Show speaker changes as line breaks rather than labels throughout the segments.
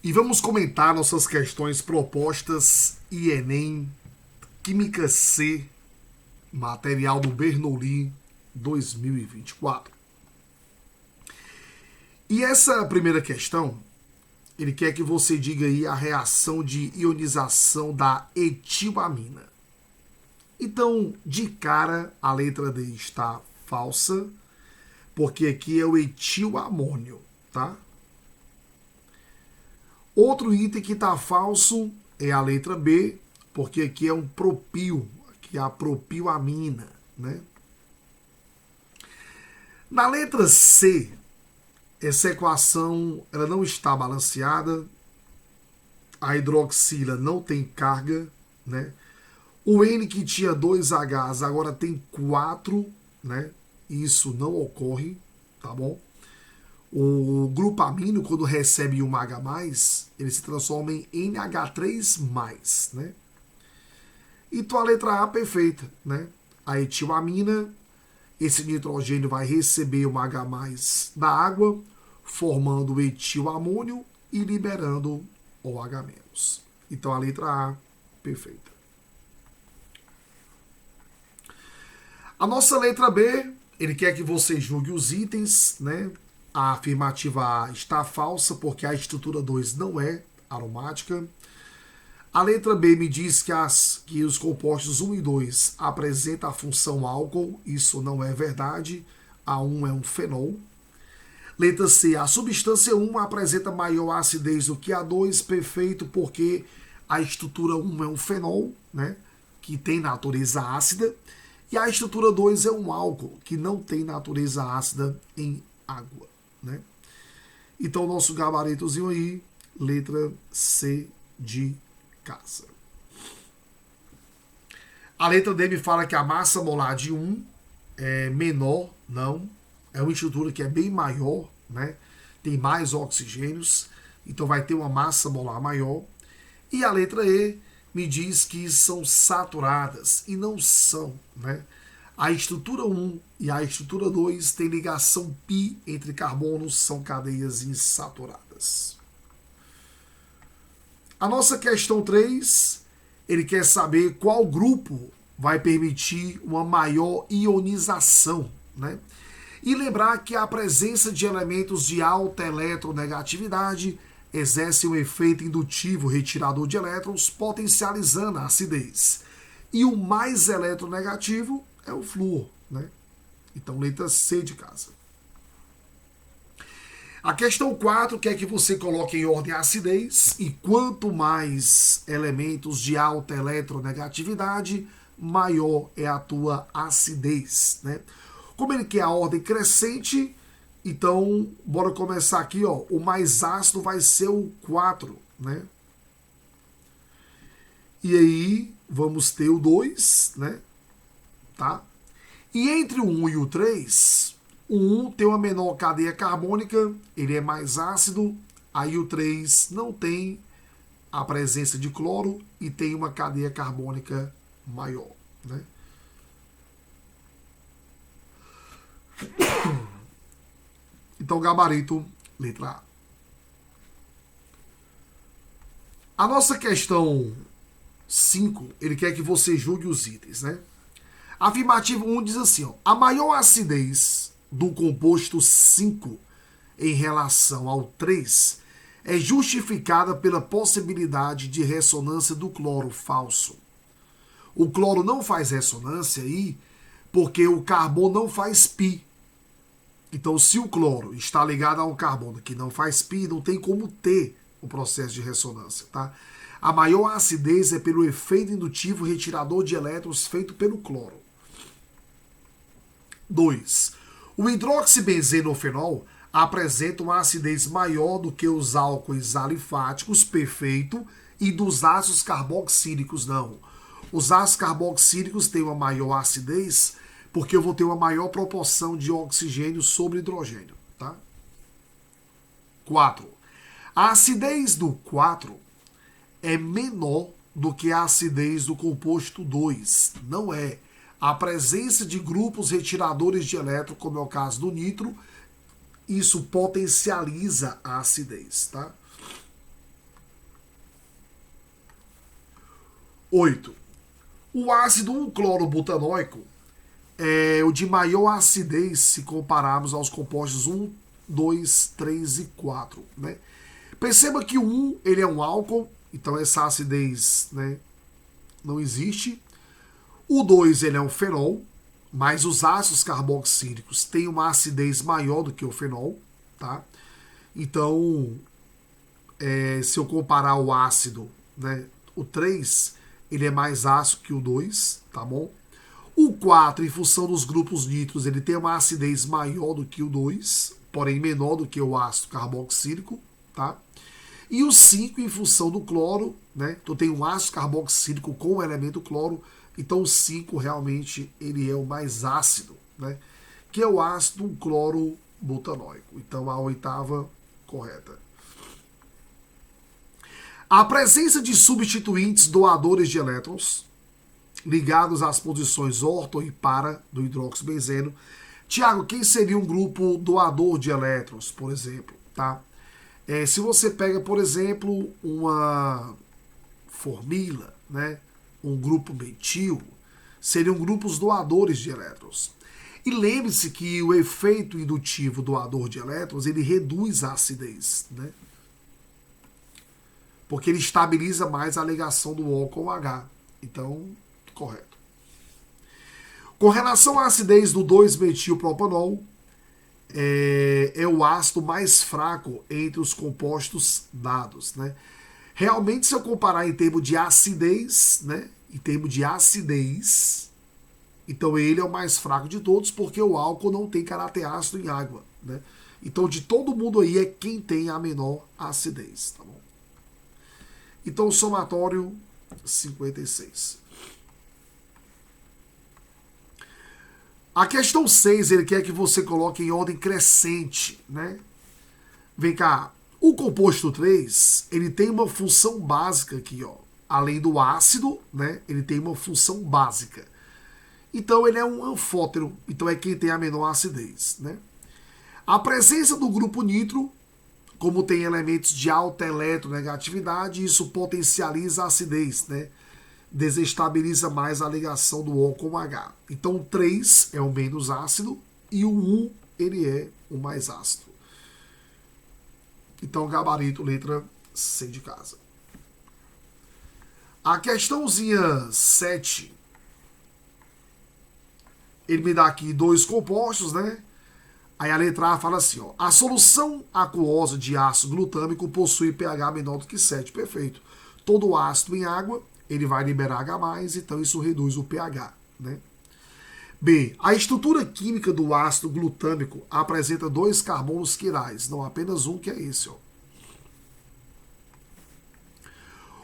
E vamos comentar nossas questões propostas e Enem, Química C, material do Bernoulli 2024. E essa primeira questão, ele quer que você diga aí a reação de ionização da etilamina. Então, de cara, a letra D está falsa, porque aqui é o etilamônio, tá? Outro item que está falso é a letra B, porque aqui é um propil, aqui é a propilamina, né? Na letra C, essa equação ela não está balanceada, a hidroxila não tem carga, né? O N que tinha 2 Hs agora tem 4, né? Isso não ocorre, tá bom? O grupamino, quando recebe um H+, ele se transforma em NH3+, né? Então a letra A perfeita, né? A etilamina, esse nitrogênio vai receber um H+ da água, formando o etilamônio e liberando o H-. Então a letra A perfeita. A nossa letra B, ele quer que você julgue os itens, né? A afirmativa A está falsa porque a estrutura 2 não é aromática. A letra B me diz que os compostos 1 e 2 apresentam a função álcool. Isso não é verdade. A 1 é um fenol. Letra C, a substância 1 apresenta maior acidez do que a 2. Perfeito, porque a estrutura 1 é um fenol, né? Que tem natureza ácida. E a estrutura 2 é um álcool, que não tem natureza ácida em água, né? Então, nosso gabaritozinho aí, letra C de casa. A letra D me fala que a massa molar de 1 é menor, não. É uma estrutura que é bem maior, né? Tem mais oxigênios, então vai ter uma massa molar maior. E a letra E me diz que são saturadas e não são, né? A estrutura 1 e a estrutura 2 têm ligação pi entre carbonos, são cadeias insaturadas. A nossa questão 3, ele quer saber qual grupo vai permitir uma maior ionização, né? E lembrar que a presença de elementos de alta eletronegatividade exerce um efeito indutivo retirador de elétrons, potencializando a acidez. E o mais eletronegativo é o flúor, né? Então, letra C de casa. A questão 4 quer que você coloque em ordem a acidez, e quanto mais elementos de alta eletronegatividade, maior é a tua acidez, né? Como ele quer a ordem crescente, então, bora começar aqui, ó. O mais ácido vai ser o 4, né? E aí, vamos ter o 2, né? Tá? E entre o 1 e o 3, o 1 tem uma menor cadeia carbônica, ele é mais ácido, aí o 3 não tem a presença de cloro e tem uma cadeia carbônica maior, né? Então, gabarito, letra A. A nossa questão 5, ele quer que você julgue os itens, né? A afirmativa 1 diz assim, ó, a maior acidez do composto 5 em relação ao 3 é justificada pela possibilidade de ressonância do cloro falso. O cloro não faz ressonância aí porque o carbono não faz pi. Então, se o cloro está ligado a um carbono que não faz pi, não tem como ter o processo de ressonância, tá? A maior acidez é pelo efeito indutivo retirador de elétrons feito pelo cloro. 2. O hidroxibenzenofenol apresenta uma acidez maior do que os álcoois alifáticos, perfeito, e dos ácidos carboxílicos, não. Os ácidos carboxílicos têm uma maior acidez porque eu vou ter uma maior proporção de oxigênio sobre hidrogênio, tá? 4. A acidez do 4 é menor do que a acidez do composto 2. Não é. A presença de grupos retiradores de elétron, como é o caso do nitro, isso potencializa a acidez, tá? 8. O ácido 1-clorobutanoico é o de maior acidez se compararmos aos compostos 1, 2, 3 e 4. Né? Perceba que o 1 ele é um álcool, então essa acidez, né, não existe. O 2 ele é um fenol, mas os ácidos carboxílicos têm uma acidez maior do que o fenol. Tá? Então, se eu comparar o ácido, né, o 3 ele é mais ácido que o 2, tá bom? O 4, em função dos grupos nitros, ele tem uma acidez maior do que o 2, porém menor do que o ácido carboxílico, tá? E o 5, em função do cloro, né? Então tem um ácido carboxílico com o elemento cloro, então o 5 realmente ele é o mais ácido, né? Que é o ácido clorobutanoico. Então a oitava correta. A presença de substituintes doadores de elétrons ligados às posições orto e para do hidroxibenzeno. Tiago, quem seria um grupo doador de elétrons, por exemplo? Tá? Se você pega, por exemplo, uma formila, né? Um grupo metil, seriam grupos doadores de elétrons. E lembre-se que o efeito indutivo doador de elétrons, ele reduz a acidez, né? Porque ele estabiliza mais a ligação do O com o H. Então, correto. Com relação à acidez do 2-metilpropanol, é o ácido mais fraco entre os compostos dados. Né? Realmente, se eu comparar em termos de acidez, né? Em termos de acidez, então ele é o mais fraco de todos, porque o álcool não tem caráter ácido em água. Né? Então, de todo mundo aí, é quem tem a menor acidez. Tá bom? Então, o somatório 56. A questão 6, ele quer que você coloque em ordem crescente, né? Vem cá, o composto 3, ele tem uma função básica aqui, ó. Além do ácido, né? Ele tem uma função básica. Então, ele é um anfótero, então é quem tem a menor acidez, né? A presença do grupo nitro, como tem elementos de alta eletronegatividade, isso potencializa a acidez, né? Desestabiliza mais a ligação do O com o H. Então o 3 é o menos ácido e o 1 ele é o mais ácido. Então gabarito, letra C de casa. A questãozinha 7, ele me dá aqui dois compostos, né? Aí a letra A fala assim, ó, a solução aquosa de ácido glutâmico possui pH menor do que 7. Perfeito. Todo ácido em água, ele vai liberar H+, então isso reduz o pH. Né? B. A estrutura química do ácido glutâmico apresenta 2 carbonos quirais, não apenas um, que é esse. Ó.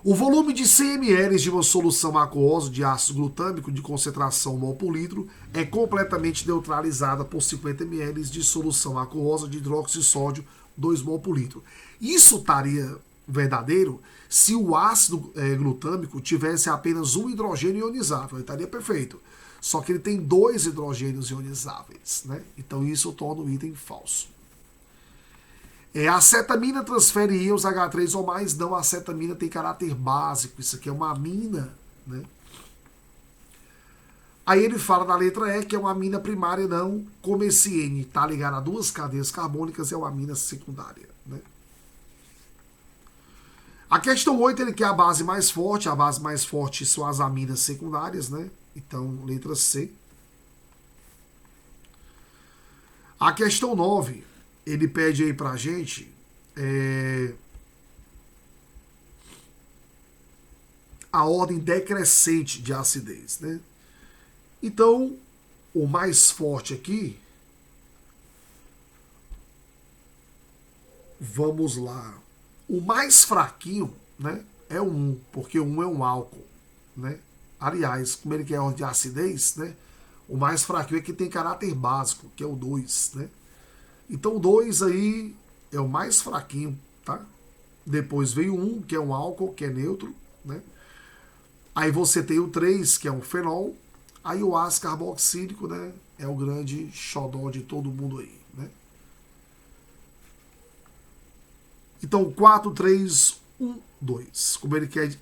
O volume de 100 ml de uma solução aquosa de ácido glutâmico de concentração mol por litro é completamente neutralizada por 50 ml de solução aquosa de hidróxido de sódio 2 mol por litro. Isso estaria verdadeiro se o ácido glutâmico tivesse apenas um hidrogênio ionizável. Ele estaria perfeito. Só que ele tem 2 hidrogênios ionizáveis. Né? Então isso torna o item falso. A acetamina transfere íons H3 ou mais. Não, a acetamina tem caráter básico. Isso aqui é uma amina. Né? Aí ele fala na letra E que é uma amina primária, não. Como esse N está ligado a 2 cadeias carbônicas, é uma amina secundária. Né? A questão 8, ele quer a base mais forte. A base mais forte são as aminas secundárias. Né? Então, letra C. A questão 9, ele pede aí pra gente a ordem decrescente de acidez, né? Então, o mais forte aqui, vamos lá. O mais fraquinho, né, é o 1, porque o 1 é um álcool, né? Aliás, como ele quer a ordem de acidez, né? O mais fraquinho é que tem caráter básico, que é o 2, né? Então o 2 aí é o mais fraquinho, tá? Depois vem o 1, que é um álcool, que é neutro, né? Aí você tem o 3, que é um fenol. Aí o ácido carboxílico, né? É o grande xodó de todo mundo aí, né? Então 4, 3, 1, 2.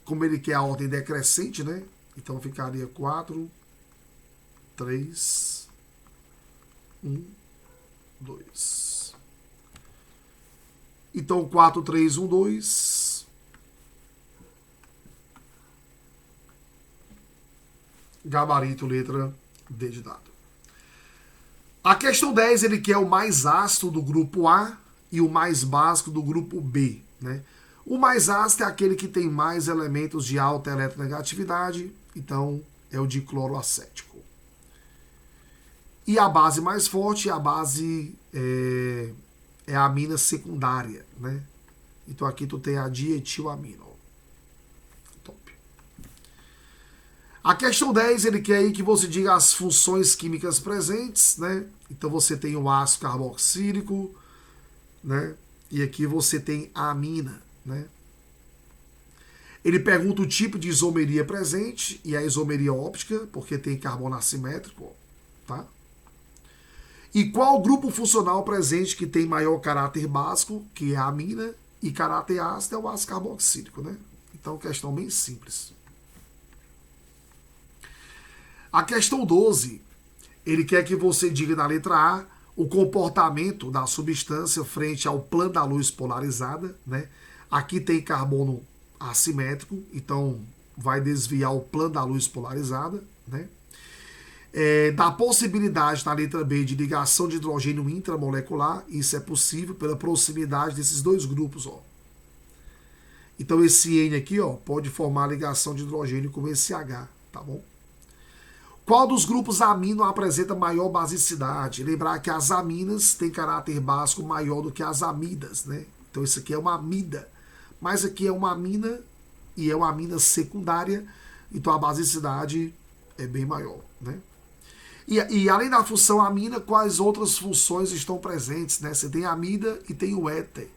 Como ele quer a ordem decrescente, né? Então ficaria 4, 3, 1, 2. Então 4, 3, 1, 2. Gabarito, letra D de dado. A questão 10, ele quer o mais ácido do grupo A e o mais básico do grupo B, né? O mais ácido é aquele que tem mais elementos de alta eletronegatividade, então é o dicloroacético. E a base mais forte, a base é a amina secundária, né? Então aqui tu tem a dietilamina. Top. A questão 10, ele quer aí que você diga as funções químicas presentes, né? Então você tem o ácido carboxílico, né? E aqui você tem a amina, né? Ele pergunta o tipo de isomeria presente e a isomeria óptica, porque tem carbono assimétrico, tá? E qual grupo funcional presente que tem maior caráter básico, que é a amina, e caráter ácido é o ácido carboxílico, né? Então, questão bem simples. A questão 12, ele quer que você diga na letra A o comportamento da substância frente ao plano da luz polarizada, né? Aqui tem carbono assimétrico, então vai desviar o plano da luz polarizada, né? Da possibilidade na letra B de ligação de hidrogênio intramolecular, isso é possível pela proximidade desses dois grupos, ó. Então esse N aqui, ó, pode formar ligação de hidrogênio com esse H, tá bom? Qual dos grupos amino apresenta maior basicidade? Lembrar que as aminas têm caráter básico maior do que as amidas, né? Então isso aqui é uma amida, mas aqui é uma amina e é uma amina secundária, então a basicidade é bem maior, né? E além da função amina, quais outras funções estão presentes, né? Você tem a amida e tem o éter,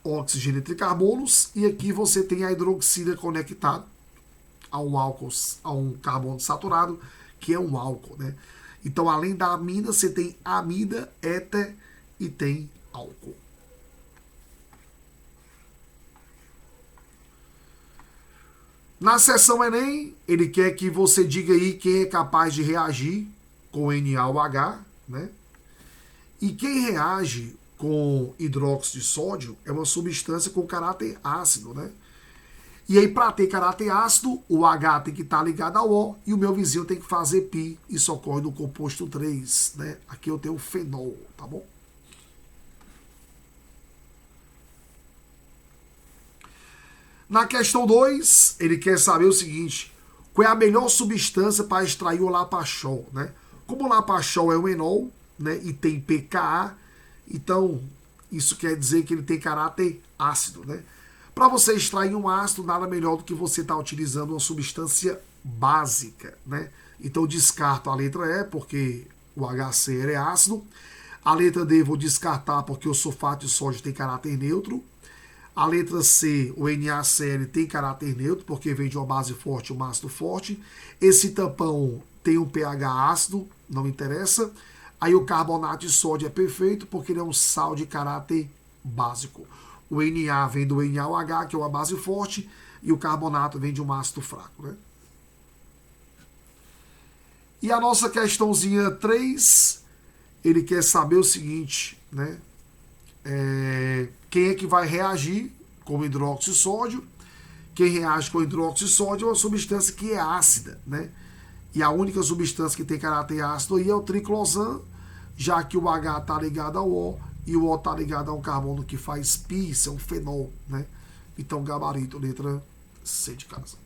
oxigênio entre carbonos, e aqui você tem a hidroxila conectada a um álcool, a um carbono saturado, que é um álcool, né? Então, além da amina, você tem amida, éter e tem álcool. Na seção Enem, ele quer que você diga aí quem é capaz de reagir com NaOH, né? E quem reage com hidróxido de sódio é uma substância com caráter ácido, né? E aí, para ter caráter ácido, o H tem que estar ligado ao O e o meu vizinho tem que fazer pi. Isso ocorre no composto 3, né? Aqui eu tenho o fenol, tá bom? Na questão 2, ele quer saber o seguinte: qual é a melhor substância para extrair o lapachol, né? Como o lapachol é um enol, né, e tem pKa, então isso quer dizer que ele tem caráter ácido, né? Para você extrair um ácido, nada melhor do que você estar utilizando uma substância básica, né? Então eu descarto a letra E, porque o HCl é ácido. A letra D vou descartar porque o sulfato de sódio tem caráter neutro. A letra C, o NaCl, tem caráter neutro, porque vem de uma base forte e um ácido forte. Esse tampão tem um pH ácido, não interessa. Aí o carbonato de sódio é perfeito, porque ele é um sal de caráter básico. O Na vem do NaOH, que é uma base forte, e o carbonato vem de um ácido fraco, né? E a nossa questãozinha 3, ele quer saber o seguinte, né? Quem é que vai reagir com hidróxido de sódio? Quem reage com hidróxido de sódio é uma substância que é ácida, né? E a única substância que tem caráter ácido aí é o triclosan, já que o H está ligado ao O e o O está ligado a um carbono que faz pi, isso é um fenol, né? Então, gabarito, letra C de casa.